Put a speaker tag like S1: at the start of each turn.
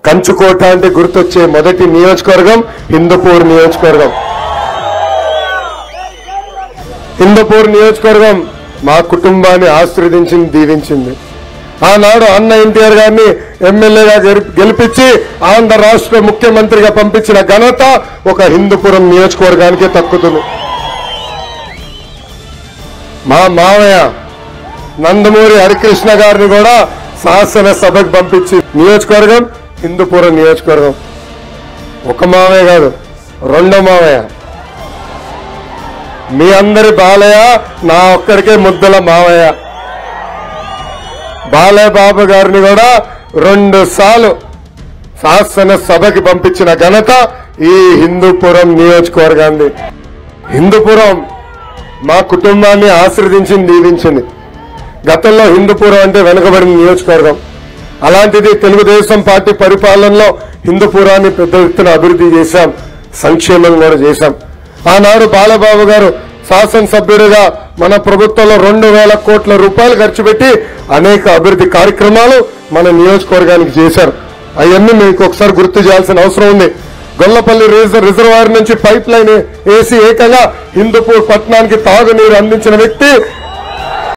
S1: కంచుకోట అంటే గుర్తొచ్చే మొదటి నియోజకవర్గం హిందూపూర్ నియోజకవర్గం. హిందూపూర్ నియోజకవర్గం మా కుటుంబాన్ని ఆశీర్వదించింది, దీవించింది. ఆనాడు అన్న ఎన్టీఆర్ గారిని ఎమ్మెల్యేగా గెలిపించి ఆంధ్ర రాష్ట్ర ముఖ్యమంత్రిగా పంపించిన ఘనత ఒక హిందూపురం నియోజకవర్గానికే దక్కుతుంది. మా మావయ్య నందమూరి హరికృష్ణ గారిని కూడా శాసనసభకు పంపించి నియోజకవర్గం హిందూపురం నియోజకవర్గం. ఒక మావయ్య కాదు, రెండో మావయ్య. మీ అందరి బాలయ్య, నా ఒక్కడికే ముద్దల మావయ్య. బాలయ్య బాబు గారిని కూడా 2 సార్లు శాసనసభకి పంపించిన ఘనత ఈ హిందూపురం నియోజకవర్గాన్ని. హిందూపురం మా కుటుంబాన్ని ఆశీర్వదించింది, దీవించింది. గతంలో హిందూపురం అంటే వెనుకబడిన నియోజకవర్గం. అలాంటిది తెలుగుదేశం పార్టీ పరిపాలనలో హిందూపురాన్ని పెద్ద ఎత్తున అభివృద్ధి చేశాం, సంక్షేమం కూడా చేశాం. ఆనాడు బాలబాబు గారు శాసనసభ్యుడిగా మన ప్రభుత్వంలో 2,000 కోట్ల రూపాయలు ఖర్చు పెట్టి అనేక అభివృద్ధి కార్యక్రమాలు మన నియోజకవర్గానికి చేశారు. అవన్నీ మీకు ఒకసారి గుర్తు చేయాల్సిన అవసరం ఉంది. గొల్లపల్లి రిజర్వాయర్ నుంచి పైప్ లైన్ వేసి ఏకంగా హిందూపూర్ పట్టణానికి తాగునీరు అందించిన వ్యక్తి